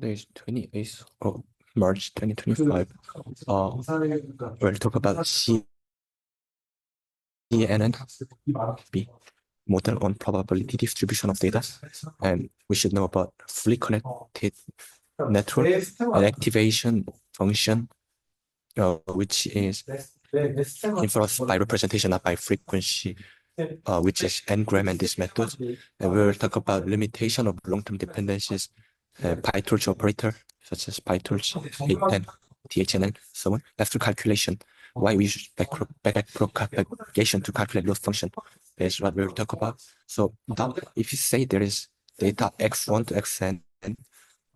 Today is 28th of March 2025. We'll talk about C.INput model on probability distribution of data, and we should know about fully connected network and activation function, which is influenced by representation, not by frequency, which is n-gram and this method. And we will talk about limitation of long-term dependencies, PyTorch operator, such as PyTorch, A.N, THNN, so on. After calculation, why we use back propagation to calculate loss function is what we will talk about. So now, if you say there is data x1 to xn,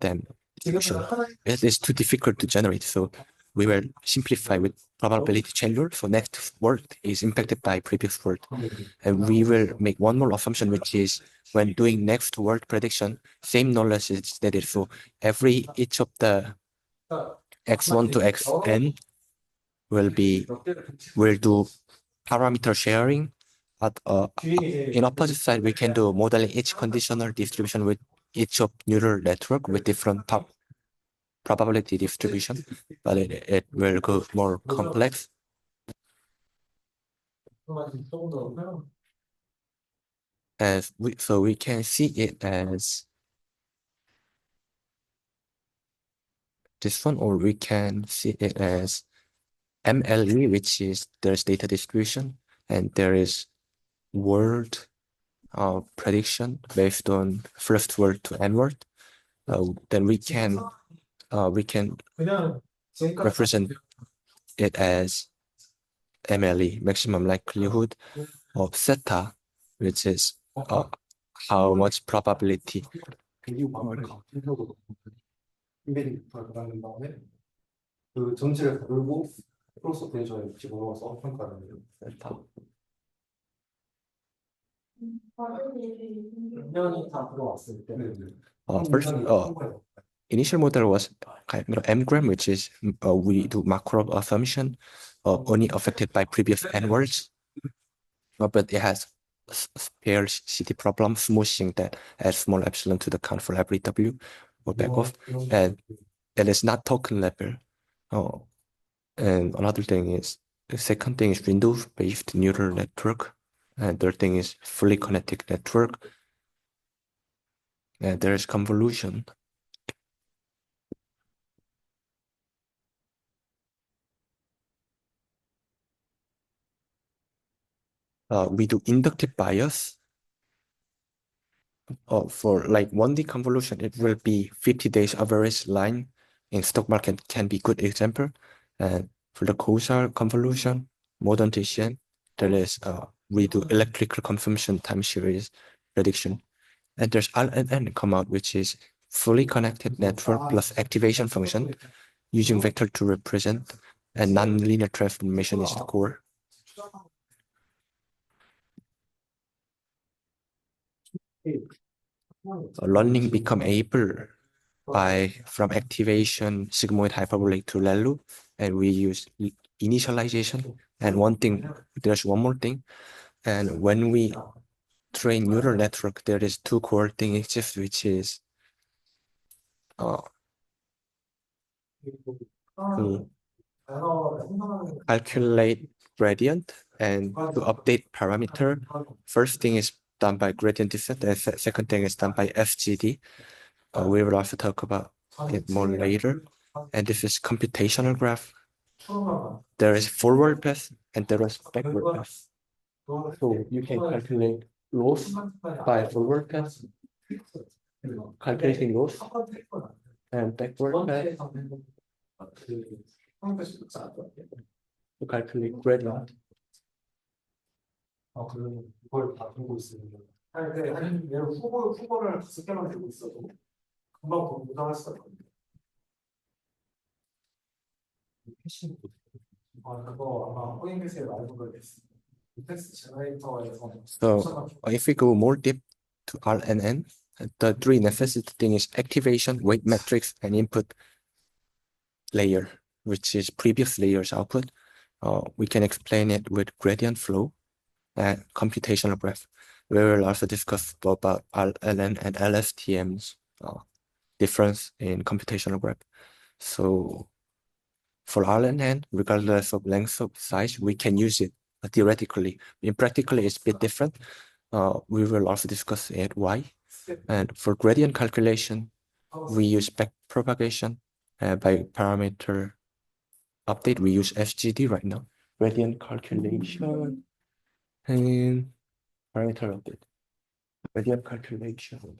then it is too difficult to generate. So we will simplify with probability chain rule. So next word is impacted by previous word. And we will make one more assumption, which is when doing next word prediction, same knowledge is stated. So each of the x1 to xn will do parameter sharing. But in opposite side, we can do modeling each conditional distribution with each of neural network with different probability distribution, but it will go more complex. So we can see it as this one, or we can see it as MLE, which is there's data distribution, and there is word prediction based on first word to n word. Then we can represent it as MLE, maximum likelihood of theta, which is how much probability. First, initial model was kind of m-gram, which is we do macro assumption only affected by previous n words, but it has scarcity problem, smoothing that adds small epsilon to the count for every w or back off, and it's not token level. And another thing is, the second thing is window-based neural network, and third thing is fully connected network, and there is convolution. We do inductive bias. For like 1D convolution, it will be 50 days average line in stock market can be good example. And for the causal convolution, modern TCN, there is we do electrical consumption time series prediction. And there's RNN come out, which is fully connected network plus activation function using vector to represent, and nonlinear transformation is the core. Learning become able from activation sigmoid hyperbolic to LeLU, and we use initialization. And there's one more thing, and when we train neural network, there is two core things exist, which is to calculate gradient and to update parameter. First thing is done by gradient descent, and second thing is done by FGD. We will also talk about it more later. And this is computational graph. There is forward path and there is backward path. So you can calculate loss by forward path, calculating loss, and backward path to calculate gradient. So if we go more deep to RNN, the three necessity thing is activation, weight matrix, and input layer, which is previous layer's output. We can explain it with gradient flow and computational graph. We will also discuss about RNN and LSTMs difference in computational graph. So for RNN, regardless of length of size, we can use it theoretically. In practically, it's a bit different. We will also discuss it why. And for gradient calculation, we use back propagation by parameter update. We use FGD right now. Gradient calculation and parameter update. Gradient calculation.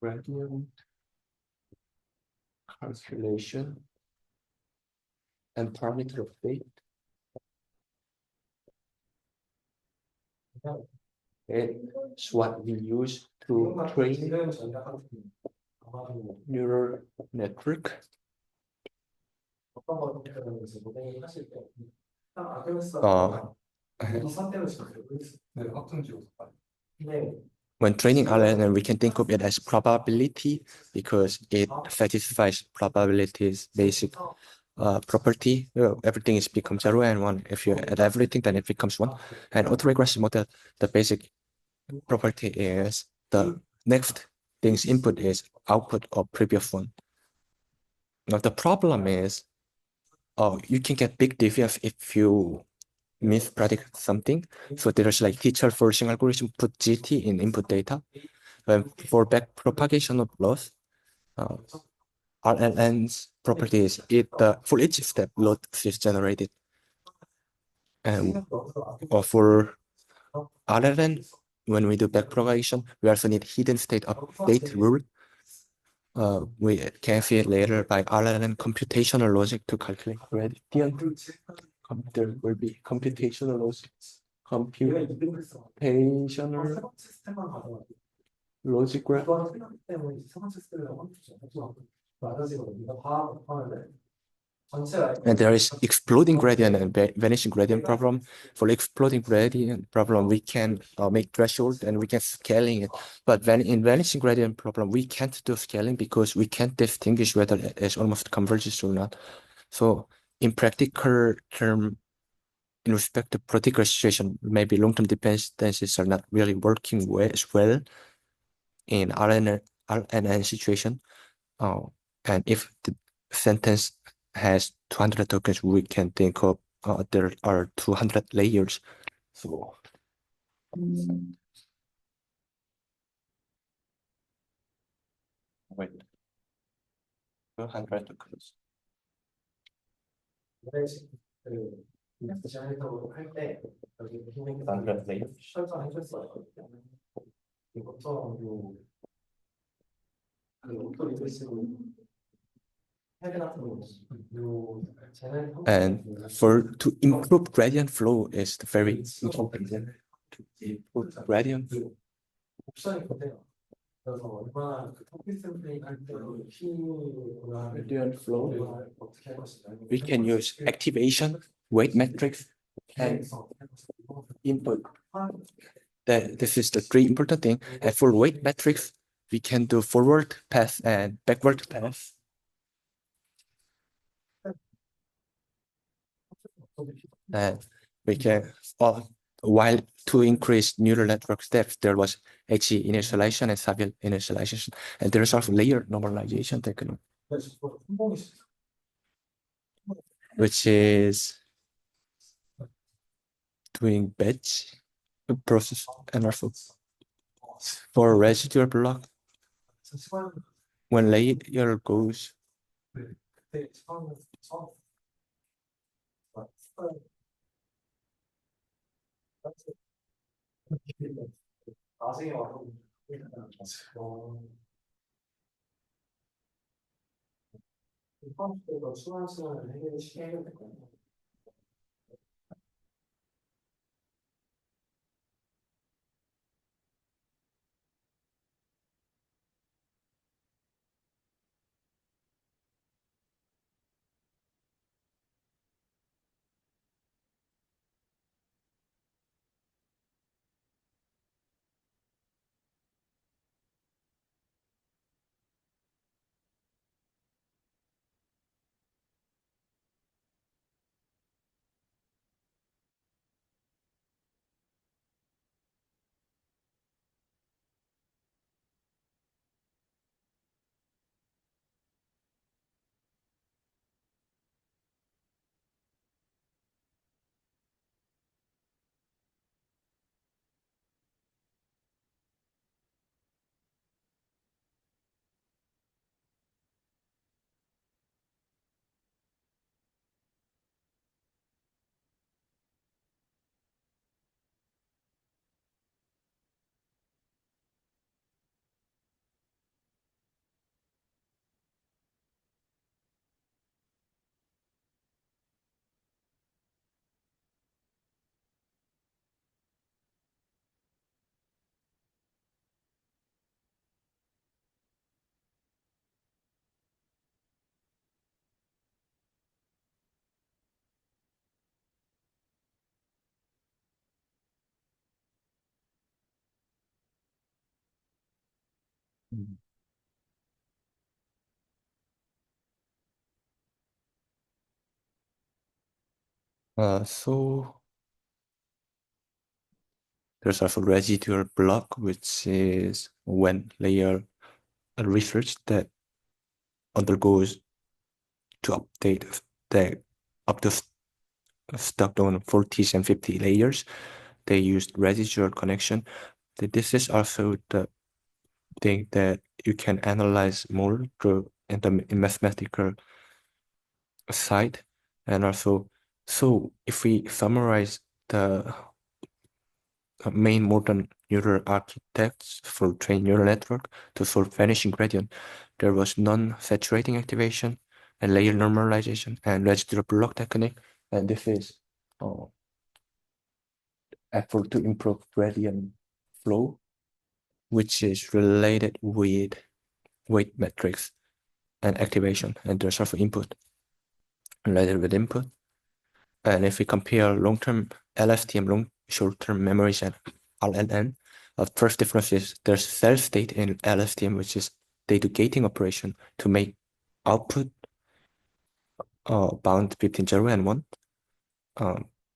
Gradient calculation and parameter update. It's what we use to train neural network. When training RNN, we can think of it as probability because it satisfies probability's basic property. Everything is become 0 and 1. If you add everything, then it becomes 1. And autoregressive model, the basic property is the next thing's input is output of previous one. Now the problem is, you can get big deviance if you mispredict something. So there's like teacher forcing algorithm put GT in input data. For back propagation of loss, RNN's property is for each step loss is generated. And for RNN, when we do back propagation, we also need hidden state update rule. We can see it later by RNN computational logic to calculate gradient. There will be computational logic, computational logic graph. And there is exploding gradient and vanishing gradient problem. For exploding gradient problem, we can make threshold and we can scaling it. But in vanishing gradient problem, we can't do scaling because we can't distinguish whether it's almost converges or not. So in practical term, in respect to particular situation, maybe long-term dependencies are not really working as well in RNN situation. And if the sentence has 200 tokens, we can think of there are 200 layers. So wait, 200 tokens. 200 layers. And to improve gradient flow is very important. To improve gradient flow. Gradient flow. We can use activation, weight matrix, and input. This is the three important thing. And for weight matrix, we can do forward path and backward path. And we can, while to increase neural network depth, there was HE initialization and Saville initialization. And there is also layer normalization technique, which is doing batch process and also for residual block. When layer goes So there's also residual block, which is when layer research that undergoes to update the up to stuck on 40 and 50 layers. They used residual connection. This is also the thing that you can analyze more through in the mathematical side. And also, so if we summarize the main modern neural architects for trained neural network to solve vanishing gradient, there was non-saturating activation and layer normalization and residual block technique. And this is effort to improve gradient flow, which is related with weight metrics and activation. And there's also input related with input. And if we compare long-term LSTM, short-term memories, and RNN, first difference is there's cell state in LSTM, which is they do gating operation to make output bound between 0 and 1.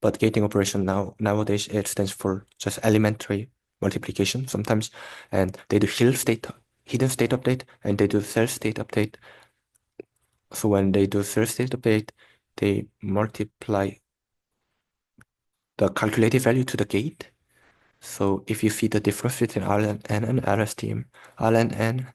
But gating operation nowadays, it stands for just elementary multiplication sometimes. And they do hidden state update, and they do cell state update. So when they do cell state update, they multiply the calculated value to the gate. So if you see the difference between RNN and LSTM, RNN,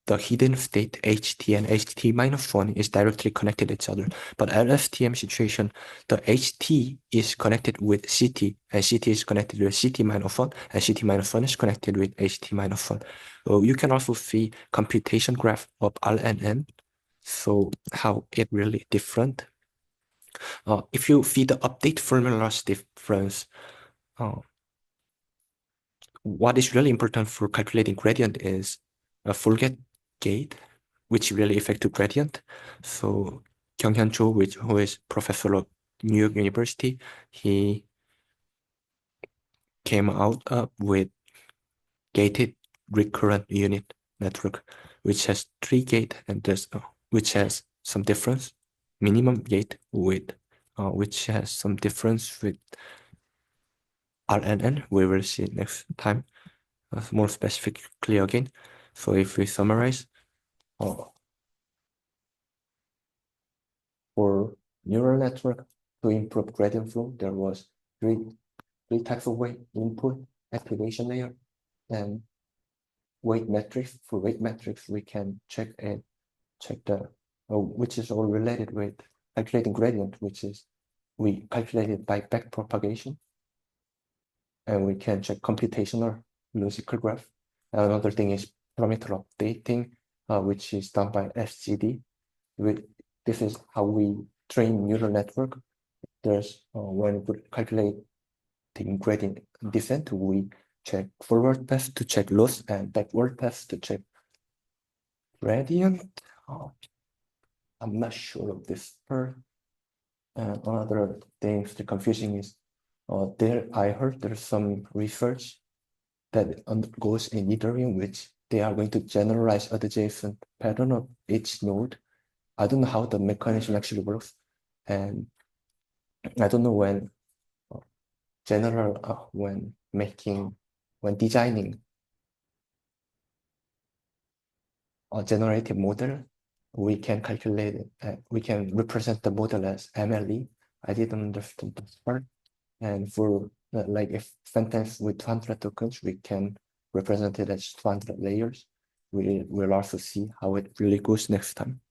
the hidden state HT and HT minus 1 is directly connected to each other. But LSTM situation, the HT is connected with CT, and CT is connected with CT minus 1, and CT minus 1 is connected with HT minus 1. So you can also see computation graph of RNN. So how it really different. If you see the update formulas difference, what is really important for calculating gradient is a forget gate, which really affect the gradient. So Kyung-Hyun Cho, who is professor of New York University, he came out with gated recurrent unit network, which has 3 gate and there's which has some difference, minimum gate with which has some difference with RNN. We will see next time more specifically again. So if we summarize, for neural network to improve gradient flow, there was three types of weight: input, activation layer, and weight metrics. For weight metrics, we can check the which is all related with calculating gradient, which is we calculated by back propagation, and we can check computational logical graph. Another thing is parameter updating, which is done by SGD. This is how we train neural network. There's when we calculate the gradient descent, we check forward path to check loss and backward path to check gradient. I'm not sure of this part. And another thing the confusing is I heard there's some research that undergoes in Ethereum, which they are going to generalize adjacent pattern of each node. I don't know how the mechanism actually works, and I don't know when when designing a generative model, we can calculate it. We can represent the model as MLE. I didn't understand this part. And for like if sentence with 200 tokens, we can represent it as 200 layers. We will also see how it really goes next time.